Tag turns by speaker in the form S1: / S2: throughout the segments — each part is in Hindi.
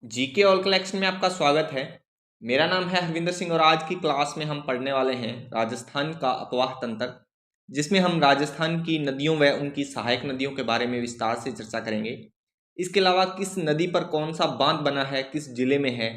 S1: जीके ऑल कलेक्शन में आपका स्वागत है। मेरा नाम है हरविंदर सिंह और आज की क्लास में हम पढ़ने वाले हैं राजस्थान का अपवाह तंत्र, जिसमें हम राजस्थान की नदियों व उनकी सहायक नदियों के बारे में विस्तार से चर्चा करेंगे। इसके अलावा किस नदी पर कौन सा बांध बना है, किस जिले में है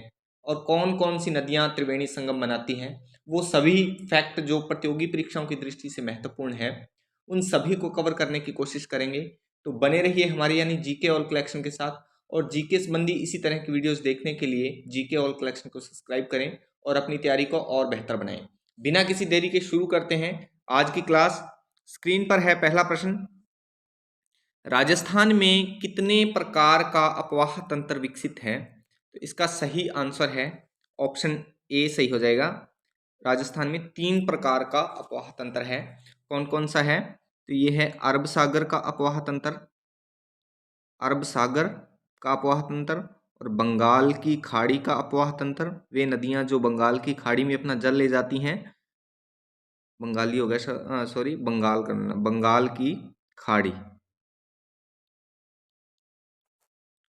S1: और कौन कौन सी नदियां त्रिवेणी संगम बनाती हैं, वो सभी फैक्ट जो प्रतियोगी परीक्षाओं की दृष्टि से महत्वपूर्ण है, उन सभी को कवर करने की कोशिश करेंगे। तो बने रहिए हमारे यानी जीके ऑल कलेक्शन के साथ और जीके संबंधी इसी तरह की वीडियोस देखने के लिए जीके ऑल कलेक्शन को सब्सक्राइब करें और अपनी तैयारी को और बेहतर बनाएं। बिना किसी देरी के शुरू करते हैं आज की क्लास। स्क्रीन पर है पहला प्रश्न, राजस्थान में कितने प्रकार का अपवाह तंत्र विकसित है? तो इसका सही आंसर है ऑप्शन ए सही हो जाएगा। राजस्थान में 3 प्रकार का अपवाह तंत्र है। कौन कौन सा है? तो ये है अरब सागर का अपवाह तंत्र, अरब सागर का अपवाह तंत्र और बंगाल की खाड़ी का अपवाह तंत्र। वे नदियां जो बंगाल की खाड़ी में अपना जल ले जाती हैं, बंगाली हो गया सॉरी बंगाल करना, बंगाल की खाड़ी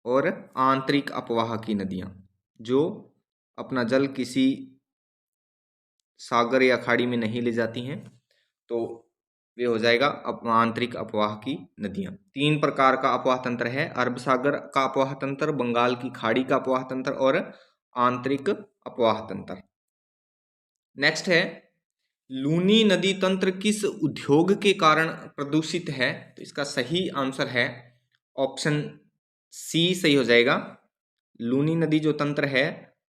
S1: और आंतरिक अपवाह की नदियां जो अपना जल किसी सागर या खाड़ी में नहीं ले जाती हैं, तो वे हो जाएगा आंतरिक अपवाह की नदियां। 3 प्रकार का अपवाह तंत्र है, अरब सागर का अपवाह तंत्र, बंगाल की खाड़ी का अपवाह तंत्र और आंतरिक अपवाह तंत्र। नेक्स्ट है, लूनी नदी तंत्र किस उद्योग के कारण प्रदूषित है? तो इसका सही आंसर है ऑप्शन सी सही हो जाएगा। लूनी नदी जो तंत्र है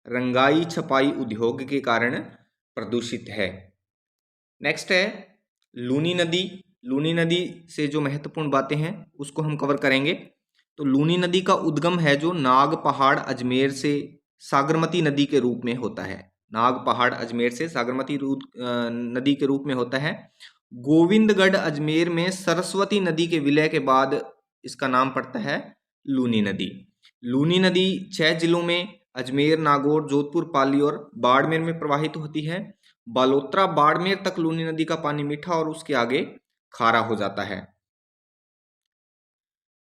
S1: रंगाई छपाई उद्योग के कारण प्रदूषित है। नेक्स्ट है लूनी नदी। लूनी नदी से जो महत्वपूर्ण बातें हैं उसको हम कवर करेंगे। तो लूनी नदी का उद्गम है जो नाग पहाड़ अजमेर से सागरमती नदी के रूप में होता है। नाग पहाड़ अजमेर से सागरमती नदी के रूप में होता है। गोविंदगढ़ अजमेर में सरस्वती नदी के विलय के बाद इसका नाम पड़ता है लूनी नदी। लूनी नदी 6 जिलों में अजमेर, नागौर, जोधपुर, पाली और बाड़मेर में प्रवाहित होती है। बालोतरा बाड़मेर तक लूनी नदी का पानी मीठा और उसके आगे खारा हो जाता है।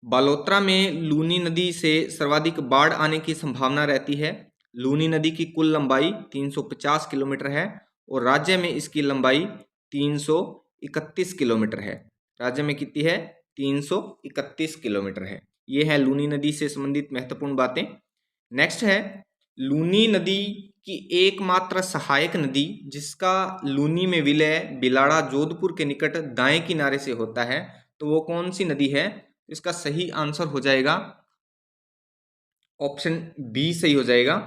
S1: बालोतरा में लूनी नदी से सर्वाधिक बाढ़ आने की संभावना रहती है। लूनी नदी की कुल लंबाई 350 किलोमीटर है और राज्य में इसकी लंबाई 331 किलोमीटर है। राज्य में कितनी है? 331 किलोमीटर है। ये है लूनी नदी से संबंधित महत्वपूर्ण बातें। नेक्स्ट है लूनी नदी की एकमात्र सहायक नदी जिसका लूनी में विलय बिलाड़ा जोधपुर के निकट दाएं किनारे से होता है, तो वो कौन सी नदी है? इसका सही आंसर हो जाएगा ऑप्शन बी सही हो जाएगा,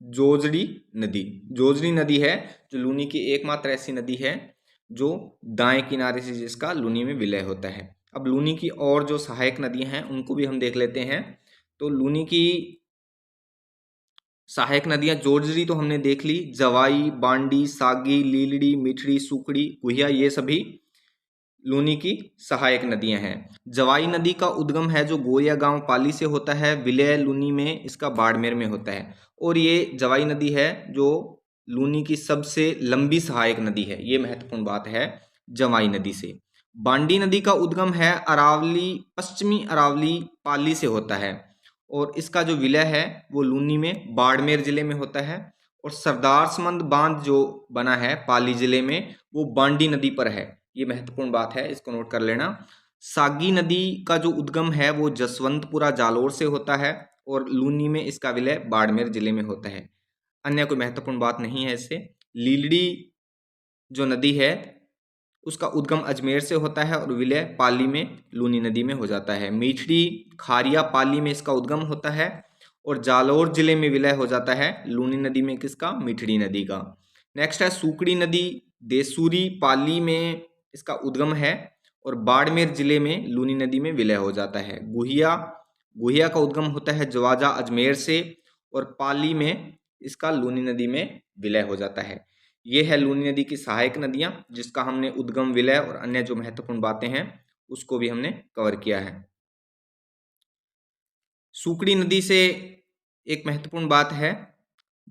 S1: जोजड़ी नदी। जोजड़ी नदी है जो लूनी की एकमात्र ऐसी नदी है जो दाएं किनारे से जिसका लूनी में विलय होता है। अब लूनी की और जो सहायक नदियां हैं उनको भी हम देख लेते हैं। तो लूनी की सहायक नदियां जोजड़ी तो हमने देख ली, जवाई, बांडी, सागी, लीलड़ी, मिठड़ी, सुकड़ी, गुहिया, ये सभी लूनी की सहायक नदियां हैं। जवाई नदी का उद्गम है जो गोया गांव पाली से होता है, विलय लूनी में इसका बाड़मेर में होता है। और ये जवाई नदी है जो लूनी की सबसे लंबी सहायक नदी है। ये महत्वपूर्ण बात है जवाई नदी से। बांडी नदी का उद्गम है अरावली, पश्चिमी अरावली पाली से होता है और इसका जो विलय है वो लूनी में बाड़मेर जिले में होता है। और सरदार समंद बांध जो बना है पाली जिले में वो बांडी नदी पर है। ये महत्वपूर्ण बात है, इसको नोट कर लेना। सागी नदी का जो उद्गम है वो जसवंतपुरा जालोर से होता है और लूनी में इसका विलय बाड़मेर जिले में होता है। अन्य कोई महत्वपूर्ण बात नहीं है इससे। लीलड़ी जो नदी है उसका उद्गम अजमेर से होता है और विलय पाली में लूनी नदी में हो जाता है। मीठड़ी खारिया पाली में इसका उद्गम होता है और जालोर जिले में विलय हो जाता है लूनी नदी में किसका? मीठड़ी नदी का। नेक्स्ट है सुकड़ी नदी, देसूरी पाली में इसका उद्गम है और बाड़मेर जिले में लूनी नदी में विलय हो जाता है। गुहिया, गुहिया का उद्गम होता है जवाजा अजमेर से और पाली में इसका लूनी नदी में विलय हो जाता है। ये है लूनी नदी की सहायक नदियां जिसका हमने उद्गम, विलय और अन्य जो महत्वपूर्ण बातें हैं उसको भी हमने कवर किया है। सुकड़ी नदी से एक महत्वपूर्ण बात है,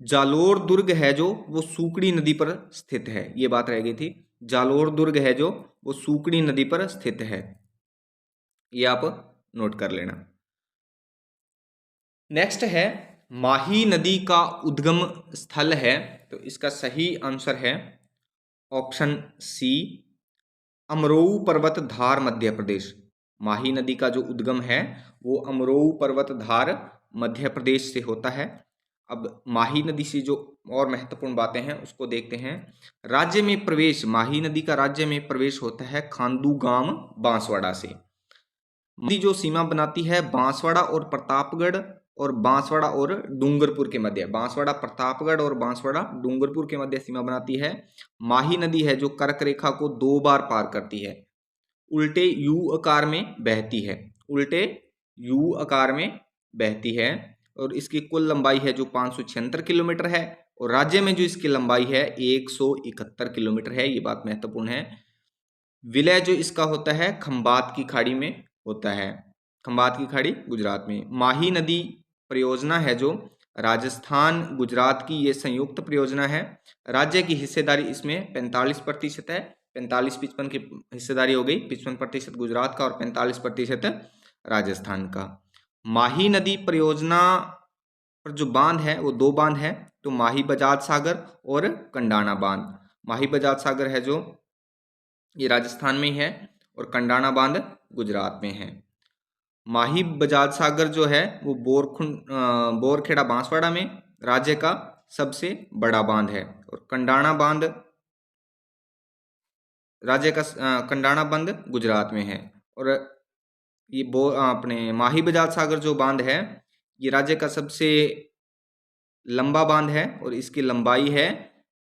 S1: जालोर दुर्ग है जो वो सुकड़ी नदी पर स्थित है। ये बात रह गई थी, जालोर दुर्ग है जो वो सुकड़ी नदी पर स्थित है। ये आप नोट कर लेना। नेक्स्ट है माही नदी का उद्गम स्थल है, तो इसका सही आंसर है ऑप्शन सी, अमरोऊ पर्वत धार मध्य प्रदेश। माही नदी का जो उद्गम है वो अमरोऊ पर्वत धार मध्य प्रदेश से होता है। अब माही नदी से जो और महत्वपूर्ण बातें हैं उसको देखते हैं। राज्य में प्रवेश, माही नदी का राज्य में प्रवेश होता है खांडूगाम बांसवाड़ा से। नदी जो सीमा बनाती है बांसवाड़ा और प्रतापगढ़ और बांसवाड़ा और डूंगरपुर के मध्य, बांसवाड़ा प्रतापगढ़ और बांसवाड़ा डूंगरपुर के मध्य सीमा बनाती है। माही नदी है जो कर्क रेखा को 2 बार पार करती है, उल्टे यू आकार में बहती है, उल्टे यू आकार में बहती है, और इसकी कुल लंबाई है जो 576 किलोमीटर है, और राज्य में जो इसकी लंबाई है 171 किलोमीटर है। ये बात महत्वपूर्ण है। विलय जो इसका होता है खंबात की खाड़ी में होता है, खंबात की खाड़ी गुजरात में। माही नदी परियोजना है जो राजस्थान गुजरात की ये संयुक्त परियोजना है। राज्य की हिस्सेदारी इसमें 45% है, 45-55 की हिस्सेदारी हो गई, 55% गुजरात का और 45% राजस्थान का। माही नदी परियोजना पर जो बांध है वो 2 बांध है, तो माही बजाज सागर और कंडाना बांध। माही बजाज सागर है जो ये राजस्थान में है और कंडाना बांध गुजरात में है। माही बजाज सागर जो है वो बोरखेड़ा बांसवाड़ा में राज्य का सबसे बड़ा बांध है, और कंडाना बांध राज्य का कंडाना बांध गुजरात में है। और ये अपने माही बजाज सागर जो बांध है ये राज्य का सबसे लंबा बांध है, और इसकी लंबाई है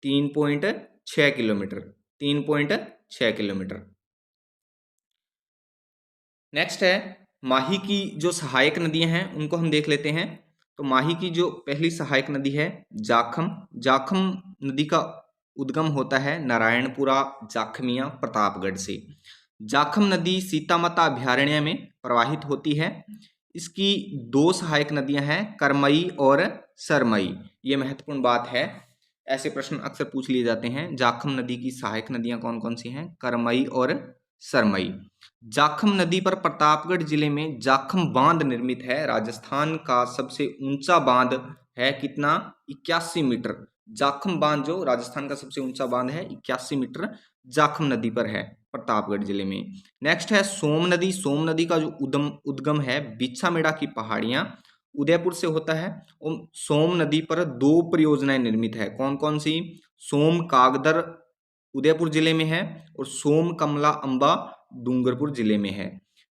S1: 3.6 किलोमीटर, 3.6 किलोमीटर। नेक्स्ट है माही की जो सहायक नदियां हैं उनको हम देख लेते हैं। तो माही की जो पहली सहायक नदी है जाखम, जाखम नदी का उद्गम होता है नारायणपुरा जाखमिया प्रतापगढ़ से। जाखम नदी सीतामाता अभयारण्य में प्रवाहित होती है। इसकी 2 सहायक नदियां हैं करमई और सरमई। ये महत्वपूर्ण बात है, ऐसे प्रश्न अक्सर पूछ लिए जाते हैं। जाखम नदी की सहायक नदियां कौन कौन सी हैं? करमई और सरमई। जाखम नदी पर प्रतापगढ़ जिले में जाखम बांध निर्मित है। राजस्थान का सबसे ऊंचा बांध है कितना? 81 मीटर। जाखम बांध जो राजस्थान का सबसे ऊंचा बांध है 81 मीटर जाखम नदी पर है प्रतापगढ़ जिले में। नेक्स्ट है सोम नदी। सोम नदी का जो उद्गम है बिच्छामेड़ा की पहाड़ियां उदयपुर से होता है, और सोम नदी पर 2 परियोजनाएं निर्मित है। कौन कौन सी? सोम कागदर उदयपुर जिले में है, और सोम कमला अंबा डूंगरपुर जिले में है।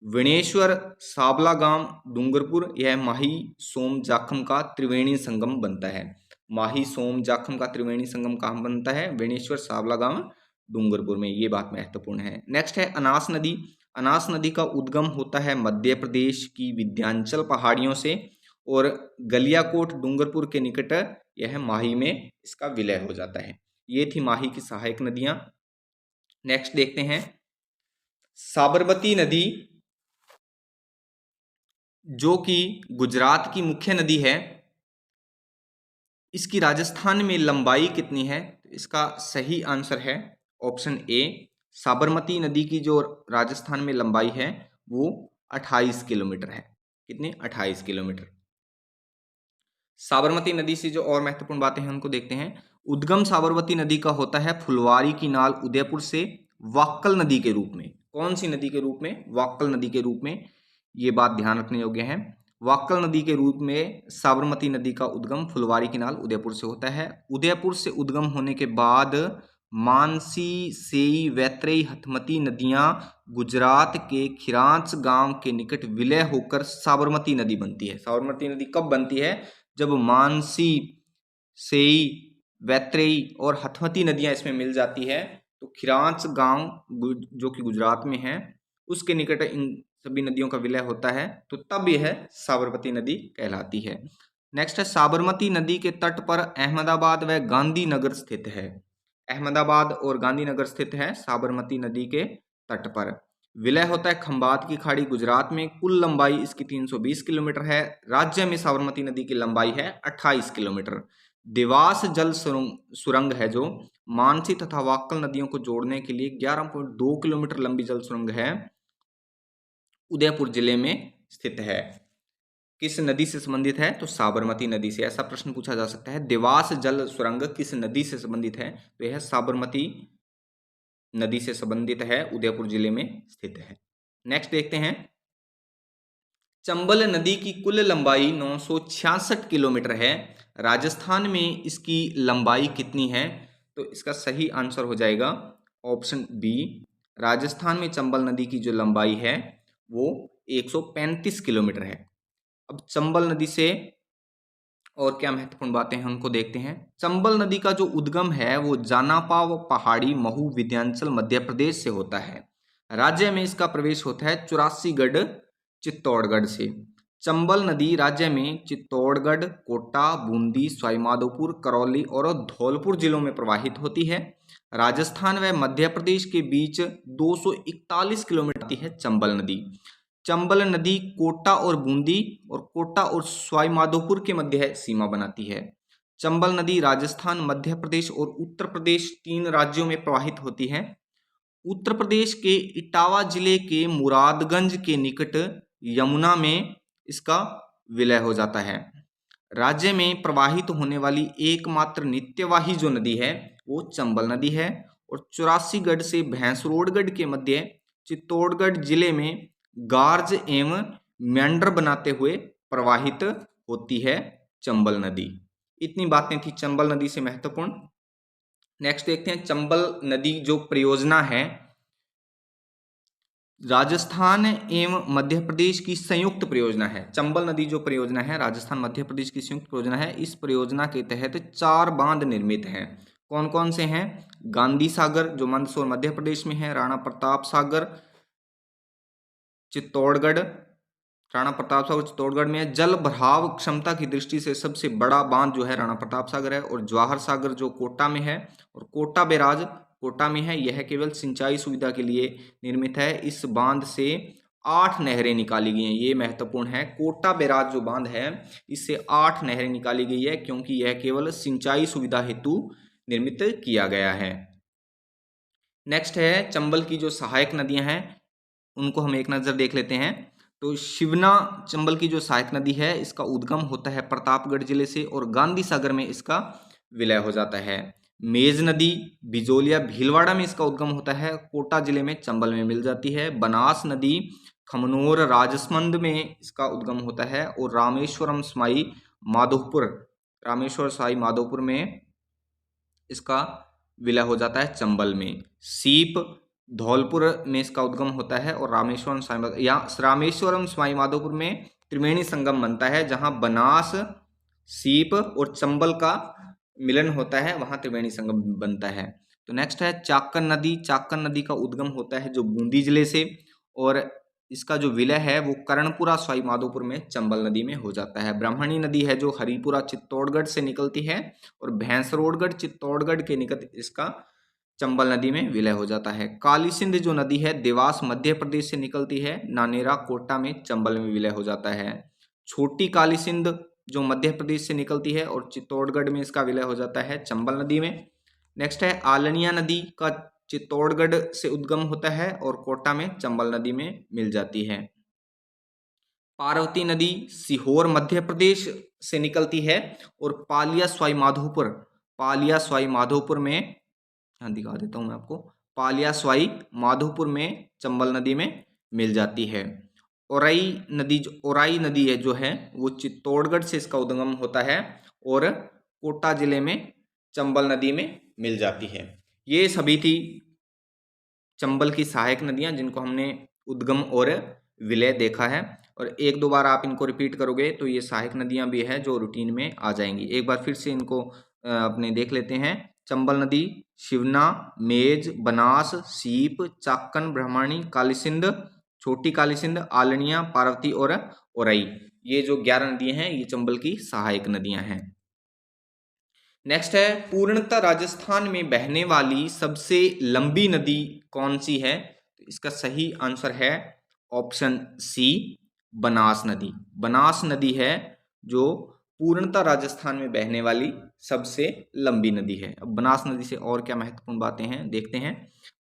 S1: विनेश्वर साबला गांव डूंगरपुर, यह माही सोम जाखम का त्रिवेणी संगम बनता है। माही सोम जाखम का त्रिवेणी संगम कहाँ बनता है? विनेश्वर साबला गांव डूंगरपुर में। ये बात महत्वपूर्ण है। नेक्स्ट है अनास नदी। अनास नदी का उद्गम होता है मध्य प्रदेश की विंध्याचल पहाड़ियों से, और गलियाकोट डूंगरपुर के निकट यह माही में इसका विलय हो जाता है। ये थी माही की सहायक नदियां। नेक्स्ट देखते हैं साबरमती नदी, जो कि गुजरात की मुख्य नदी है। इसकी राजस्थान में लंबाई कितनी है? इसका सही आंसर है ऑप्शन ए, साबरमती नदी की जो राजस्थान में लंबाई है वो 28 किलोमीटर है। कितनी? 28 किलोमीटर। साबरमती नदी से जो और महत्वपूर्ण बातें हैं उनको देखते हैं। उद्गम साबरमती नदी का होता है फुलवारी की नाल उदयपुर से वाक्कल नदी के रूप में। कौन सी नदी के रूप में? वाक्कल नदी के रूप में। ये बात ध्यान रखने योग्य है। वाक्कल नदी के रूप में साबरमती नदी का उद्गम फुलवारी की नाल उदयपुर से होता है। उदयपुर से उद्गम होने के बाद मानसी, सेई, वैतरेई, हथमती नदियां गुजरात के खिरांच गांव के निकट विलय होकर साबरमती नदी बनती है। साबरमती नदी कब बनती है? जब मानसी, सेई, वैतरेई और हथमती नदियां इसमें मिल जाती है, तो खिरांच गांव जो कि गुजरात में है उसके निकट इन सभी नदियों का विलय होता है, तो तब यह साबरमती नदी कहलाती है। नेक्स्ट है साबरमती नदी के तट पर अहमदाबाद व गांधीनगर स्थित है। अहमदाबाद और गांधीनगर स्थित है साबरमती नदी के तट पर। विलय होता है खंबात की खाड़ी गुजरात में। कुल लंबाई इसकी 320 किलोमीटर है। राज्य में साबरमती नदी की लंबाई है 28 किलोमीटर। देवास जल सुरंग है जो मानसी तथा वाक्कल नदियों को जोड़ने के लिए 11.2 किलोमीटर लंबी जल सुरंग है, उदयपुर जिले में स्थित है। किस नदी से संबंधित है? तो साबरमती नदी से। ऐसा प्रश्न पूछा जा सकता है। देवास जल सुरंग किस नदी से संबंधित है? तो यह साबरमती नदी से संबंधित है, उदयपुर जिले में स्थित है। नेक्स्ट देखते हैं, चंबल नदी की कुल लंबाई 966 किलोमीटर है। राजस्थान में इसकी लंबाई कितनी है? तो इसका सही आंसर हो जाएगा ऑप्शन बी। राजस्थान में चंबल नदी की जो लंबाई है वो 135 किलोमीटर है। अब चंबल नदी से और क्या महत्वपूर्ण बातें हैं उनको देखते हैं। चंबल नदी का जो उद्गम है वो जानापाव पहाड़ी महू विंध्याचल मध्य प्रदेश से होता है। राज्य में इसका प्रवेश होता है 84गढ़ चित्तौड़गढ़ से। चंबल नदी राज्य में चित्तौड़गढ़, कोटा, बूंदी, सवाईमाधोपुर, करौली और धौलपुर जिलों में प्रवाहित होती है। राजस्थान व मध्य प्रदेश के बीच 241 किलोमीटर आती है चंबल नदी। चंबल नदी कोटा और बूंदी और कोटा और सवाईमाधोपुर के मध्य सीमा बनाती है। चंबल नदी राजस्थान, मध्य प्रदेश और उत्तर प्रदेश 3 राज्यों में प्रवाहित होती है। उत्तर प्रदेश के इटावा जिले के मुरादगंज के निकट यमुना में इसका विलय हो जाता है। राज्य में प्रवाहित होने वाली एकमात्र नित्यवाही जो नदी है वो चंबल नदी है और 84गढ़ से भैंसरोडगढ़ के मध्य चित्तौड़गढ़ जिले में गार्ज एवं मेंढर बनाते हुए प्रवाहित होती है चंबल नदी। इतनी बातें थी चंबल नदी से महत्वपूर्ण। नेक्स्ट देखते हैं, चंबल नदी जो परियोजना है राजस्थान एवं मध्य प्रदेश की संयुक्त परियोजना है। चंबल नदी जो परियोजना है राजस्थान मध्य प्रदेश की संयुक्त परियोजना है। इस परियोजना के तहत 4 बांध निर्मित हैं। कौन कौन से हैं? गांधी सागर जो मंदसौर मध्य प्रदेश में है, राणा प्रताप सागर चित्तौड़गढ़, राणा प्रताप सागर चित्तौड़गढ़ में है। जल भराव क्षमता की दृष्टि से सबसे बड़ा बांध जो है राणा प्रताप सागर है। और जवाहर सागर जो कोटा में है और कोटा बैराज कोटा में है। यह केवल सिंचाई सुविधा के लिए निर्मित है। इस बांध से 8 नहरें निकाली गई हैं। ये महत्वपूर्ण है। कोटा बैराज जो बांध है इससे 8 नहरें निकाली गई है क्योंकि यह केवल सिंचाई सुविधा हेतु निर्मित किया गया है। नेक्स्ट है, चंबल की जो सहायक नदियां हैं उनको हम एक नजर देख लेते हैं। तो शिवना चंबल की जो सहायक नदी है इसका उद्गम होता है प्रतापगढ़ जिले से और गांधी सागर में इसका विलय हो जाता है। मेज नदी बिजोलिया भीलवाड़ा में इसका उद्गम होता है, कोटा जिले में चंबल में मिल जाती है। बनास नदी खमनोर राजसमंद में इसका उद्गम होता है और रामेश्वरम सवाई माधोपुर में इसका विलय हो जाता है चंबल में। सीप धौलपुर में इसका उद्गम होता है और रामेश्वरम सवाई माधोपुर में त्रिवेणी संगम बनता है। जहां बनास, सीप और चंबल का मिलन होता है वहां त्रिवेणी संगम बनता है। तो नेक्स्ट है चाक्कन नदी। चाक्कन नदी का उद्गम होता है जो बूंदी जिले से और इसका जो विलय है वो कर्णपुरा सवाई माधोपुर में चंबल नदी में हो जाता है। ब्राह्मणी नदी है जो हरिपुरा चित्तौड़गढ़ से निकलती है और भैंसरोडगढ़ चित्तौड़गढ़ के निकट इसका चंबल नदी में विलय हो जाता है। काली सिंध जो नदी है देवास मध्य प्रदेश से निकलती है, नानेरा कोटा में चंबल में विलय हो जाता है। छोटी काली सिंध जो मध्य प्रदेश से निकलती है और चित्तौड़गढ़ में इसका विलय हो जाता है चंबल नदी में। नेक्स्ट है आलनिया नदी का चित्तौड़गढ़ से उद्गम होता है और कोटा में चंबल नदी में मिल जाती है। पार्वती नदी सीहोर मध्य प्रदेश से निकलती है और पालिया सवाई माधोपुर में, यहाँ दिखा देता हूं मैं आपको, पालिया सवाई माधोपुर में चंबल नदी में मिल जाती है। ओराई नदी है जो है वो चित्तौड़गढ़ से इसका उद्गम होता है और कोटा जिले में चंबल नदी में मिल जाती है। ये सभी थी चंबल की सहायक नदियां जिनको हमने उद्गम और विलय देखा है और 1-2 बार आप इनको रिपीट करोगे तो ये सहायक नदियां भी है जो रूटीन में आ जाएंगी। एक बार फिर से इनको अपने देख लेते हैं। चंबल नदी शिवना, मेज, बनास, सीप, चाक्कन, ब्राह्मणी, कालीसिंध, छोटी कालीसिंध, आलनिया, पार्वती और ओराई, ये जो 11 नदियां हैं ये चंबल की सहायक नदियां हैं। नेक्स्ट है पूर्णतः राजस्थान में बहने वाली सबसे लंबी नदी कौन सी है? तो इसका सही आंसर है ऑप्शन सी, बनास नदी। बनास नदी है जो पूर्णतः राजस्थान में बहने वाली सबसे लंबी नदी है। अब बनास नदी से और क्या महत्वपूर्ण बातें हैं देखते हैं।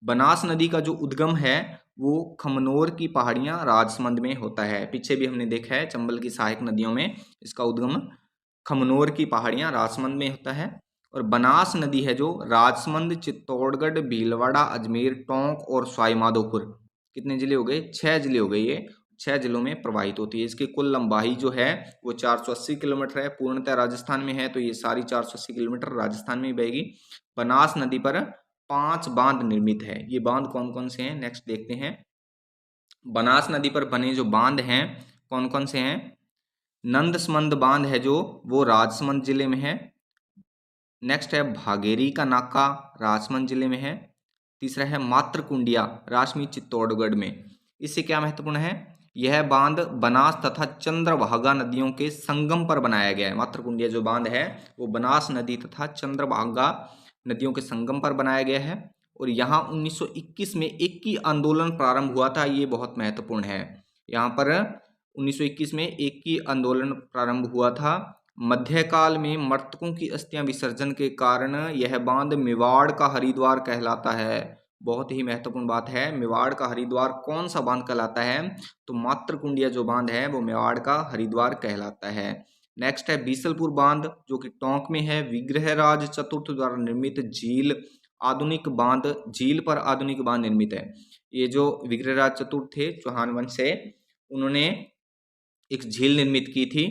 S1: बनास नदी का जो उद्गम है वो खमनोर की पहाड़ियाँ राजसमंद में होता है। पीछे भी हमने देखा है चंबल की सहायक नदियों में इसका उद्गम खमनोर की पहाड़ियाँ राजसमंद में होता है। और बनास नदी है जो राजसमंद, चित्तौड़गढ़, भीलवाड़ा, अजमेर, टोंक और सवाई माधोपुर, कितने जिले हो गए, 6 जिले हो गए, ये 6 जिलों में प्रवाहित होती है। इसकी कुल लंबाई जो है वो 480 किलोमीटर है। पूर्णतः राजस्थान में है तो ये सारी 480 किलोमीटर राजस्थान में ही बहेगी। बनास नदी पर 5 बांध निर्मित है। ये बांध कौन कौन से हैं, नेक्स्ट देखते हैं। बनास नदी पर बने जो बांध हैं कौन कौन से हैं। नंदसमंद बांध है जो वो राजसमंद जिले में है। नेक्स्ट है भागेरी का नाका, राजसमंद जिले में है। तीसरा है मातृकुंडिया, राजमी चित्तौड़गढ़ में। इससे क्या महत्वपूर्ण है, यह बांध बनास तथा चंद्रभागा नदियों के संगम पर बनाया गया है। मातृकुंडिया जो बांध है वो बनास नदी तथा चंद्रभागा नदियों के संगम पर बनाया गया है। और यहाँ 1921 में एक ही आंदोलन प्रारंभ हुआ था, ये बहुत महत्वपूर्ण है। यहाँ पर 1921 में एक ही आंदोलन प्रारंभ हुआ था। मध्यकाल में मृतकों की अस्थियां विसर्जन के कारण यह बांध मेवाड़ का हरिद्वार कहलाता है। बहुत ही महत्वपूर्ण बात है, मेवाड़ का हरिद्वार कौन सा बांध कहलाता है, तो मातृकुंडिया जो बांध है वो मेवाड़ का हरिद्वार कहलाता है। नेक्स्ट है बीसलपुर बांध जो कि टोंक में है। विग्रहराज चतुर्थ द्वारा निर्मित झील आधुनिक बांध, झील पर आधुनिक बांध निर्मित है। ये जो विग्रहराज चतुर्थ थे चौहान वंश से, उन्होंने एक झील निर्मित की थी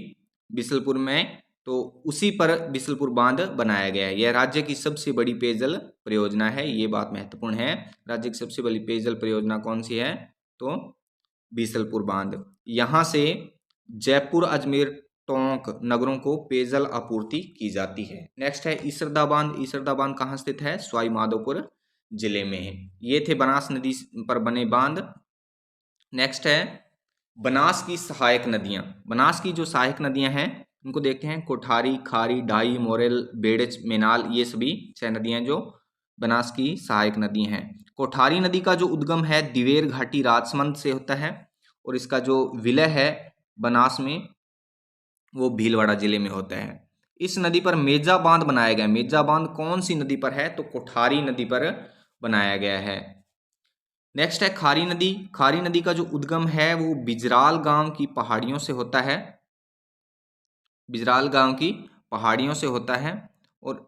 S1: बीसलपुर में, तो उसी पर बीसलपुर बांध बनाया गया है। यह राज्य की सबसे बड़ी पेयजल परियोजना है, ये बात महत्वपूर्ण है। राज्य की सबसे बड़ी पेयजल परियोजना कौन सी है, तो बीसलपुर बांध। यहाँ से जयपुर, अजमेर, टोंक नगरों को पेयजल आपूर्ति की जाती है। नेक्स्ट है ईसरदा बांध। ईसरदा बांध कहाँ स्थित है, सवाई माधोपुर जिले में है। ये थे बनास नदी पर बने बांध। नेक्स्ट है बनास की सहायक नदियां। बनास की जो सहायक नदियां हैं उनको देखते हैं। कोठारी, खारी, ढाई, मोरेल, बेड़च, मेनाल, ये सभी 6 नदियां जो बनास की सहायक नदियां हैं। कोठारी नदी का जो उद्गम है दिवेर घाटी राजसमंद से होता है और इसका जो विलय है बनास में वो भीलवाड़ा जिले में होता है। इस नदी पर मेजा बांध बनाया गया। मेजा बांध कौन सी नदी पर है, तो कोठारी नदी पर बनाया गया है। नेक्स्ट है खारी नदी। खारी नदी का जो उद्गम है वो बिजराल गांव की पहाड़ियों से होता है। बिजराल गांव की पहाड़ियों से होता है और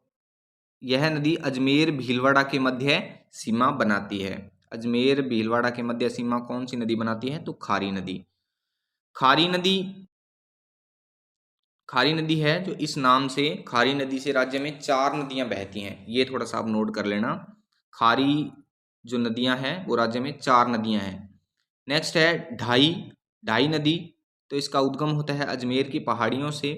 S1: यह नदी अजमेर भीलवाड़ा के मध्य सीमा बनाती है। अजमेर भीलवाड़ा के मध्य सीमा कौन सी नदी बनाती है, तो खारी नदी। खारी नदी, खारी नदी है जो इस नाम से, खारी नदी से राज्य में 4 नदियां बहती हैं, ये थोड़ा सा आप नोट कर लेना। खारी जो नदियां हैं वो राज्य में 4 नदियां हैं। नेक्स्ट है ढाई। ढाई नदी, तो इसका उद्गम होता है अजमेर की पहाड़ियों से।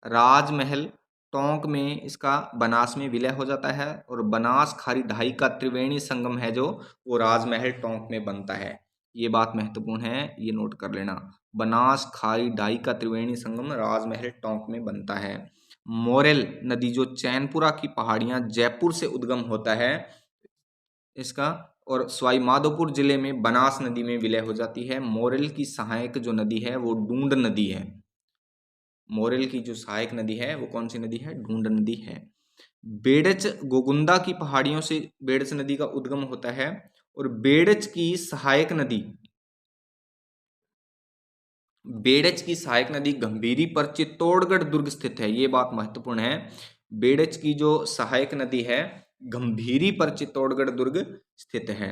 S1: राजमहल टोंक में इसका बनास में विलय हो जाता है और बनास खारी ढाई का त्रिवेणी संगम है जो वो राजमहल टोंक में बनता है। ये बात महत्वपूर्ण है, ये नोट कर लेना। बनास खारी ढाई का त्रिवेणी संगम राजमहल टोंक में बनता है। मोरेल नदी जो चैनपुरा की पहाड़ियां जयपुर से उद्गम होता है इसका, और सवाई माधोपुर जिले में बनास नदी में विलय हो जाती है। मोरेल की सहायक जो नदी है वो ढूंढ नदी है। मोरेल की जो सहायक नदी है वो कौन सी नदी है, ढूंढ नदी है। बेड़च गोगुंदा की पहाड़ियों से बेड़च नदी का उद्गम होता है और बेड़च की सहायक नदी, बेड़च की सहायक नदी गंभीरी पर चित्तौड़गढ़ दुर्ग स्थित है। ये बात महत्वपूर्ण है। बेड़च की जो सहायक नदी है गंभीरी पर चित्तौड़गढ़ दुर्ग स्थित है।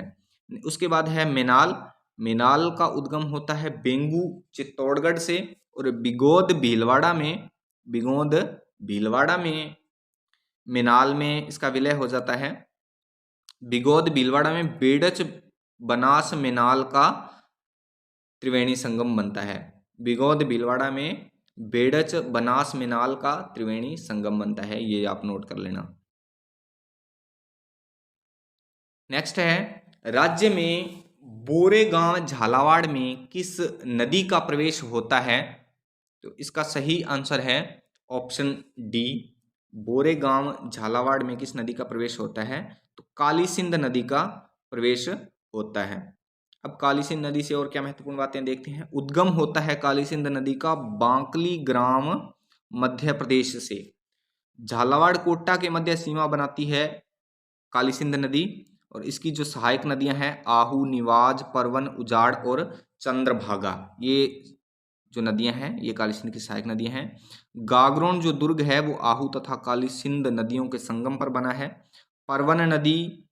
S1: उसके बाद है मेनाल। मेनाल का उद्गम होता है बेंगू चित्तौड़गढ़ से और बिगोद भीलवाड़ा में, बिगोद भीलवाड़ा में मेनाल में इसका विलय हो जाता है। बिगोद भीलवाड़ा में बेड़च बनास मेनाल का त्रिवेणी संगम बनता है। बिगोद भीलवाड़ा में बेड़च बनास मेनाल का त्रिवेणी संगम बनता है, ये आप नोट कर लेना। नेक्स्ट है राज्य में बोरेगांव झालावाड़ में किस नदी का प्रवेश होता है, तो इसका सही आंसर है ऑप्शन डी। बोरेगांव झालावाड़ में किस नदी का प्रवेश होता है, तो काली सिंध नदी का प्रवेश होता है। अब काली सिंध नदी से और क्या महत्वपूर्ण बातें देखते हैं। उद्गम होता है काली सिंध नदी का बांकली ग्राम मध्य प्रदेश से। झालावाड़ कोटा के मध्य सीमा बनाती है काली सिंध नदी और इसकी जो सहायक नदियां हैं आहू, निवाज, परवन, उजाड़ और चंद्रभागा, ये जो नदियां हैं ये काली सिंध की सहायक नदियां हैं। गागरोन जो दुर्ग है वो आहू तथा काली सिंध नदियों के संगम पर बना है। परवन नदी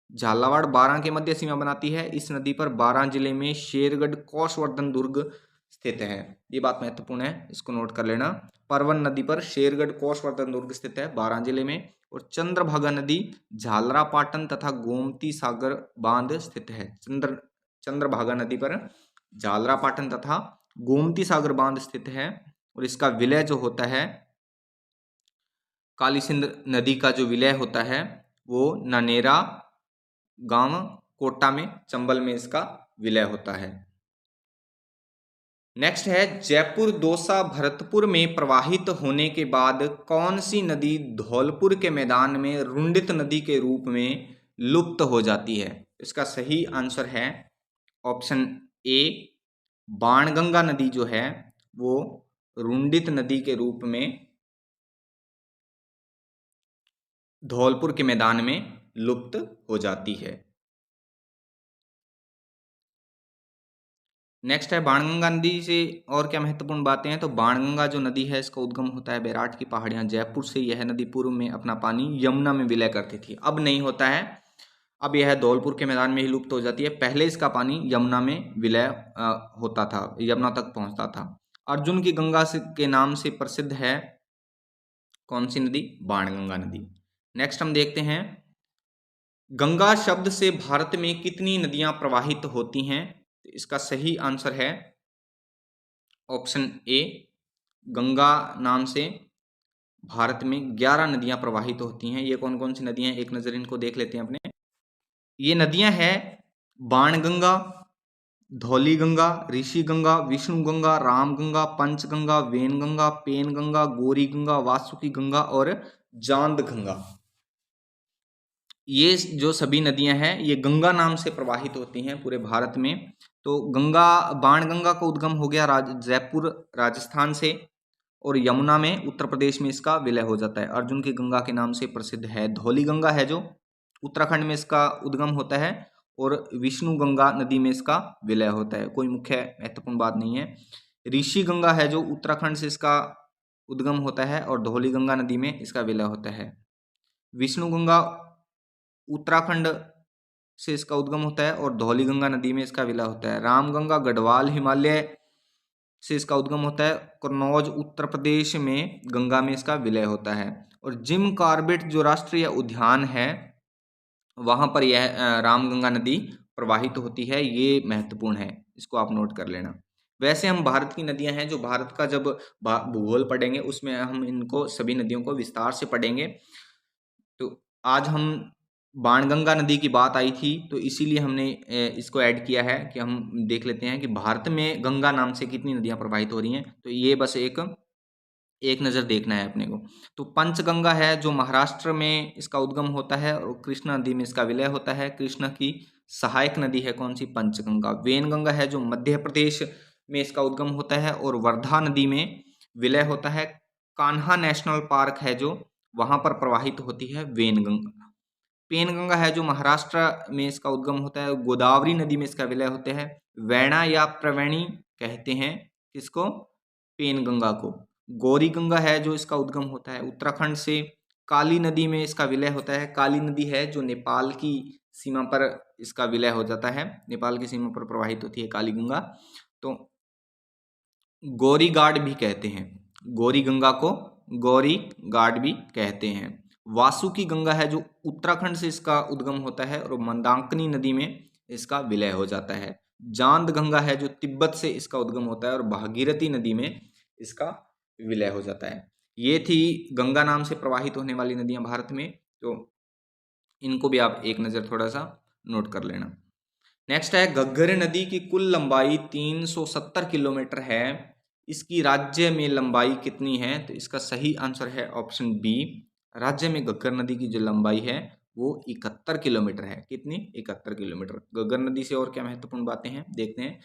S1: झालावाड़, बारां के मध्य सीमा बनाती है। इस नदी पर बारां जिले में शेरगढ़ कौशवर्धन दुर्ग स्थित है। ये बात महत्वपूर्ण है, इसको नोट कर लेना। परवन नदी पर शेरगढ़ कौशवर्धन दुर्ग स्थित है बारां जिले में। और चंद्रभागा नदी झालरापाटन तथा गोमती सागर बांध स्थित है। चंद्रभागा नदी पर झालरापाटन तथा गोमती सागर बांध स्थित है। और इसका विलय जो होता है, काली सिंध नदी का जो विलय होता है वो नानेरा गांव कोटा में, चंबल में इसका विलय होता है। नेक्स्ट है जयपुर दौसा भरतपुर में प्रवाहित होने के बाद कौन सी नदी धौलपुर के मैदान में रुंडित नदी के रूप में लुप्त हो जाती है? इसका सही आंसर है ऑप्शन ए, बाणगंगा नदी जो है वो रुंडित नदी के रूप में धौलपुर के मैदान में लुप्त हो जाती है। नेक्स्ट है बाणगंगा नदी से और क्या महत्वपूर्ण बातें हैं, तो बाणगंगा जो नदी है इसका उद्गम होता है बैराट की पहाड़ियां जयपुर से। यह नदी पूर्व में अपना पानी यमुना में विलय करती थी, अब नहीं होता है, अब यह धौलपुर के मैदान में ही लुप्त हो जाती है। पहले इसका पानी यमुना में विलय होता था, यमुना तक पहुंचता था। अर्जुन की गंगा के नाम से प्रसिद्ध है कौन सी नदी? बाणगंगा नदी। नेक्स्ट हम देखते हैं गंगा शब्द से भारत में कितनी नदियां प्रवाहित होती हैं? इसका सही आंसर है ऑप्शन ए, गंगा नाम से भारत में 11 नदियां प्रवाहित होती हैं। ये कौन कौन सी नदियां हैं, एक नजर इनको देख लेते हैं अपने। ये नदियां हैं बाणगंगा, धौली गंगा, ऋषि गंगा, विष्णु गंगा, राम गंगा, पंच गंगा, वेन गंगा, पेन गंगा, गौरी गंगा, वासुकी गंगा और जांद गंगा। ये जो सभी नदियां हैं ये गंगा नाम से प्रवाहित होती हैं पूरे भारत में। तो गंगा, बाणगंगा का उद्गम हो गया जयपुर राजस्थान से, और यमुना में उत्तर प्रदेश में इसका विलय हो जाता है। अर्जुन की गंगा के नाम से प्रसिद्ध है धौली गंगा है जो उत्तराखंड में इसका उद्गम होता है, और विष्णु गंगा नदी में इसका विलय होता है। कोई मुख्य महत्वपूर्ण बात नहीं है। ऋषि गंगा है जो उत्तराखंड से इसका उद्गम होता है, और धौली गंगा नदी में इसका विलय होता है। विष्णु गंगा उत्तराखंड से इसका उद्गम होता है, और धौली गंगा नदी में इसका विलय होता है। राम गंगा गढ़वाल हिमालय से इसका उद्गम होता है, कन्नौज उत्तर प्रदेश में गंगा में इसका विलय होता है। और जिम कॉर्बेट जो राष्ट्रीय उद्यान है वहां पर यह रामगंगा नदी प्रवाहित होती है। ये महत्वपूर्ण है, इसको आप नोट कर लेना। वैसे हम भारत की नदियां हैं, जो भारत का जब भूगोल पढ़ेंगे उसमें हम इनको सभी नदियों को विस्तार से पढ़ेंगे। तो आज हम बाणगंगा नदी की बात आई थी तो इसीलिए हमने इसको ऐड किया है कि हम देख लेते हैं कि भारत में गंगा नाम से कितनी नदियां प्रवाहित हो रही हैं। तो ये बस एक नज़र देखना है अपने को। तो पंचगंगा है जो महाराष्ट्र में इसका उद्गम होता है, और कृष्णा नदी में इसका विलय होता है। कृष्णा की सहायक नदी है कौन सी? पंचगंगा। वेनगंगा है जो मध्य प्रदेश में इसका उद्गम होता है, और वर्धा नदी में विलय होता है। कान्हा नेशनल पार्क है जो वहां पर प्रवाहित होती है वेनगंगा। पेनगंगा है जो महाराष्ट्र में इसका उद्गम होता है। गोदावरी नदी में इसका विलय होते हैं। वैणा या प्रवेणी कहते हैं किसको? पेनगंगा को। गौरी गंगा है जो इसका उद्गम होता है उत्तराखंड से। काली नदी में इसका विलय होता है। काली नदी है जो नेपाल की सीमा पर इसका विलय हो जाता है, नेपाल की सीमा पर प्रवाहित होती है काली गंगा। तो गौरी गाड भी कहते हैं, गौरी गंगा को गौरी गाड भी कहते हैं। वासुकी गंगा है जो उत्तराखंड से इसका उद्गम होता है, और मंदाकिनी नदी में इसका विलय हो जाता है। जांद गंगा है जो तिब्बत से इसका उद्गम होता है, और भागीरथी नदी में इसका विलय हो जाता है। ये थी गंगा नाम से प्रवाहित होने वाली नदियां भारत में, तो इनको भी आप एक नज़र थोड़ा सा नोट कर लेना। नेक्स्ट है घग्गर नदी की कुल लंबाई 370 किलोमीटर है, इसकी राज्य में लंबाई कितनी है? तो इसका सही आंसर है ऑप्शन बी। राज्य में घग्गर नदी की जो लंबाई है वो 71 किलोमीटर है। कितनी? 71 किलोमीटर। घग्गर नदी से और क्या महत्वपूर्ण बातें हैं देखते हैं।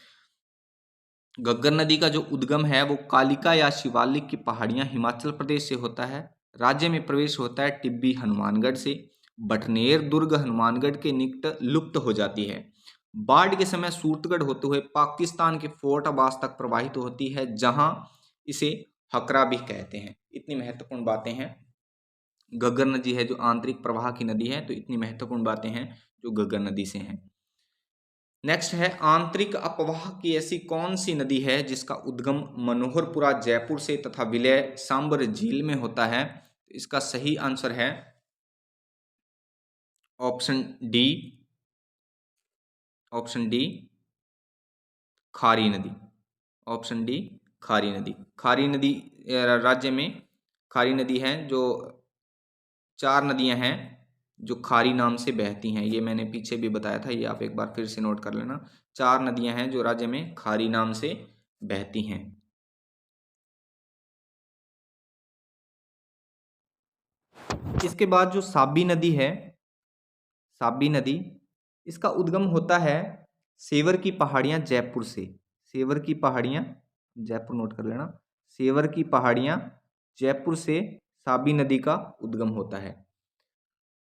S1: घग्गर नदी का जो उद्गम है वो कालिका या शिवालिक की पहाड़ियां हिमाचल प्रदेश से होता है। राज्य में प्रवेश होता है टिब्बी हनुमानगढ़ से। बटनेर दुर्ग हनुमानगढ़ के निकट लुप्त हो जाती है। बाढ़ के समय सूरतगढ़ होते हुए पाकिस्तान के फोर्ट अब्बास तक प्रवाहित होती है, जहां इसे हकरा भी कहते हैं। इतनी महत्वपूर्ण बातें हैं। घग्गर नदी है जो आंतरिक प्रवाह की नदी है, तो इतनी महत्वपूर्ण बातें हैं जो घग्गर नदी से हैं। नेक्स्ट है, आंतरिक अपवाह की ऐसी कौन सी नदी है जिसका उद्गम मनोहरपुरा जयपुर से तथा विलय सांबर झील में होता है? इसका सही आंसर है ऑप्शन डी, ऑप्शन डी खारी नदी। ऑप्शन डी खारी नदी। खारी नदी राज्य में खारी नदी है जो 4 नदियां हैं जो खारी नाम से बहती हैं। ये मैंने पीछे भी बताया था, ये आप एक बार फिर से नोट कर लेना। 4 नदियां हैं जो राज्य में खारी नाम से बहती हैं। इसके बाद जो साबी नदी है, साबी नदी, इसका उद्गम होता है सेवर की पहाड़ियां जयपुर से। सेवर की पहाड़ियां जयपुर, नोट कर लेना। सेवर की पहाड़ियां जयपुर से साबी नदी का उद्गम होता है।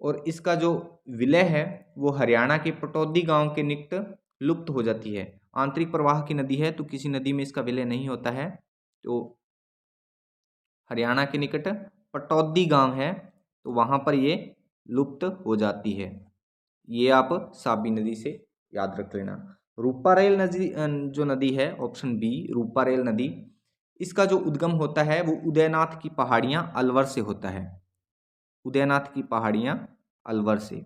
S1: और इसका जो विलय है वो हरियाणा के पटौदी गांव के निकट लुप्त हो जाती है। आंतरिक प्रवाह की नदी है तो किसी नदी में इसका विलय नहीं होता है। तो हरियाणा के निकट पटौदी गांव है तो वहां पर ये लुप्त हो जाती है। ये आप साबी नदी से याद रख लेना। रूपारेल नदी जो नदी है, ऑप्शन बी रूपारेल नदी, इसका जो उद्गम होता है वो उदयनाथ की पहाड़ियां अलवर से होता है। उदयनाथ की पहाड़ियां अलवर से,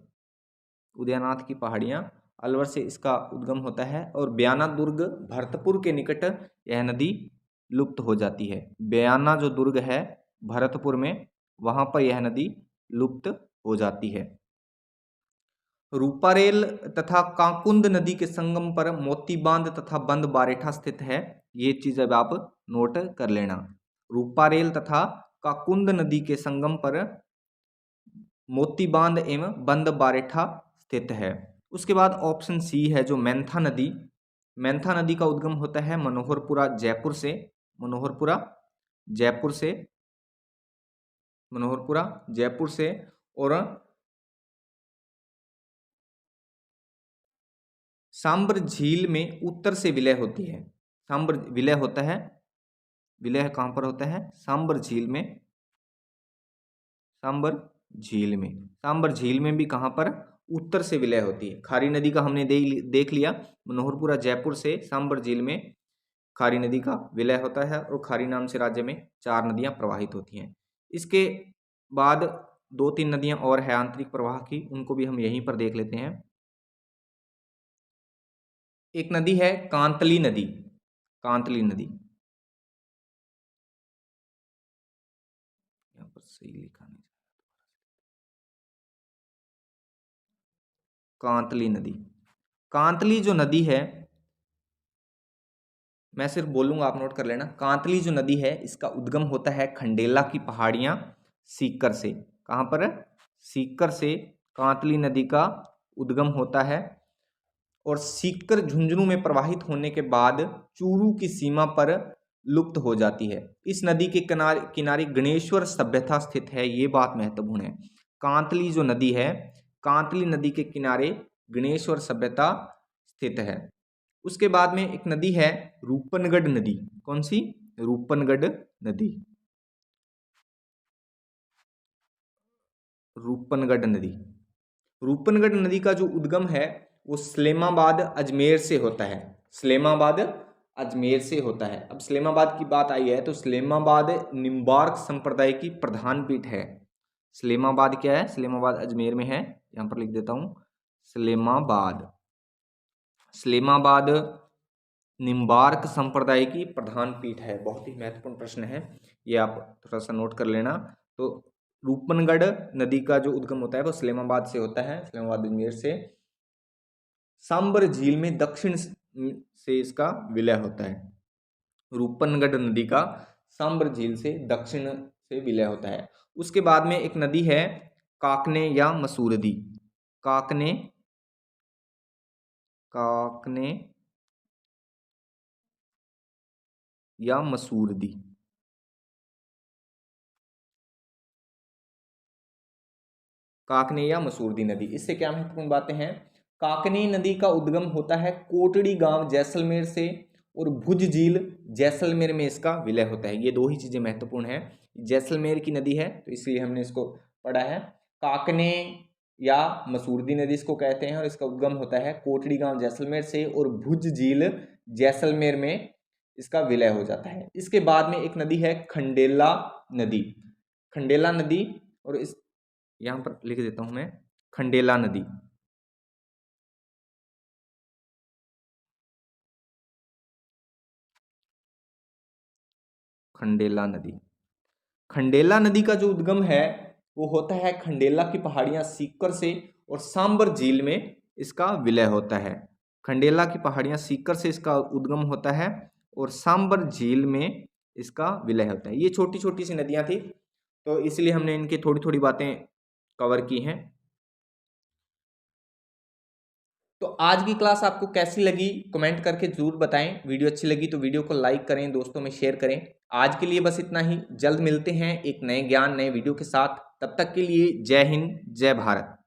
S1: उदयनाथ की पहाड़ियां अलवर से इसका उद्गम होता है। और बयाना दुर्ग भरतपुर के निकट यह नदी लुप्त हो जाती है। बयाना जो दुर्ग है भरतपुर में, वहां पर यह नदी लुप्त हो जाती है। रूपारेल तथा काकुंद नदी के संगम पर मोती बांध तथा बंद बारेठा स्थित है। ये चीज अब आप नोट कर लेना। रूपारेल तथा काकुंद नदी के संगम पर मोती बांध एवं बंद बारेठा स्थित है। उसके बाद ऑप्शन सी है जो मेंथा नदी। मेंथा नदी का उद्गम होता है मनोहरपुरा जयपुर से। मनोहरपुरा जयपुर से, मनोहरपुरा जयपुर से। और सांबर झील में उत्तर से विलय होती है। सांबर विलय होता है, विलय कहां पर होता है? सांबर झील में। सांबर झील में, सांबर झील में भी कहां पर? उत्तर से विलय होती है। खारी नदी का हमने देख लिया। मनोहरपुरा जयपुर से सांबर झील में खारी नदी का विलय होता है और खारी नाम से राज्य में 4 नदियां प्रवाहित होती हैं। इसके बाद 2-3 नदियां और है आंतरिक प्रवाह की, उनको भी हम यहीं पर देख लेते हैं। एक नदी है कांतली नदी। कांतली नदी, यहाँ पर सही लिखा नहीं। कांतली नदी, कांतली जो नदी है, मैं सिर्फ बोलूंगा आप नोट कर लेना। कांतली जो नदी है इसका उद्गम होता है खंडेला की पहाड़ियां सीकर से। कहां पर? सीकर से कांतली नदी का उद्गम होता है और सीकर झुंझुनू में प्रवाहित होने के बाद चूरू की सीमा पर लुप्त हो जाती है। इस नदी के किनारे किनारे गणेश्वर सभ्यता स्थित है। ये बात महत्वपूर्ण है। कांतली जो नदी है, कांतली नदी के किनारे गणेश्वर सभ्यता स्थित है। उसके बाद में एक नदी है रूपनगढ़ नदी। कौन सी? रूपनगढ़ नदी। रूपनगढ़ नदी, रूपनगढ़ नदी का जो उद्गम है वो सलेमाबाद अजमेर से होता है। सलेमाबाद अजमेर से होता है। अब सलेमाबाद की बात आई है तो सलेमाबाद निम्बार्क संप्रदाय की प्रधान पीठ है। सलेमाबाद क्या है? सलेमाबाद अजमेर में है। यहां पर लिख देता हूं सलेमाबाद। सलेमाबाद निम्बार्क संप्रदाय की प्रधान पीठ है। बहुत ही महत्वपूर्ण प्रश्न है, ये आप थोड़ा सा नोट कर लेना। तो रूपनगढ़ नदी का जो उद्गम होता है वो सलेमाबाद से होता है, सलेमाबाद अजमेर से। सांबर झील में दक्षिण से इसका विलय होता है। रूपनगढ़ नदी का सांबर झील से दक्षिण से विलय होता है। उसके बाद में एक नदी है काकने या मसूरदी। काकने, काकने या मसूरदी। काकनी या मसूरदी नदी। इससे क्या महत्वपूर्ण बातें हैं? काकनी नदी का उद्गम होता है कोटड़ी गांव जैसलमेर से और भुज झील जैसलमेर में इसका विलय होता है। ये दो ही चीजें महत्वपूर्ण है। जैसलमेर की नदी है तो इसलिए हमने इसको पढ़ा है। काकने या मसूरदी नदी इसको कहते हैं और इसका उद्गम होता है कोटड़ी गांव जैसलमेर से और भुज झील जैसलमेर में इसका विलय हो जाता है। इसके बाद में एक नदी है खंडेला नदी। खंडेला नदी, और इस यहां पर लिख देता हूं मैं, खंडेला नदी। खंडेला नदी, खंडेला नदी का जो उद्गम है वो होता है खंडेला की पहाड़ियां सीकर से और सांबर झील में इसका विलय होता है। खंडेला की पहाड़ियां सीकर से इसका उद्गम होता है और सांबर झील में इसका विलय होता है। ये छोटी छोटी सी नदियां थी तो इसलिए हमने इनकी थोड़ी थोड़ी बातें कवर की हैं। तो आज की क्लास आपको कैसी लगी कमेंट करके जरूर बताएं। वीडियो अच्छी लगी तो वीडियो को लाइक करें, दोस्तों में शेयर करें। आज के लिए बस इतना ही। जल्द मिलते हैं एक नए ज्ञान नए वीडियो के साथ। तब तक के लिए जय हिंद, जय भारत।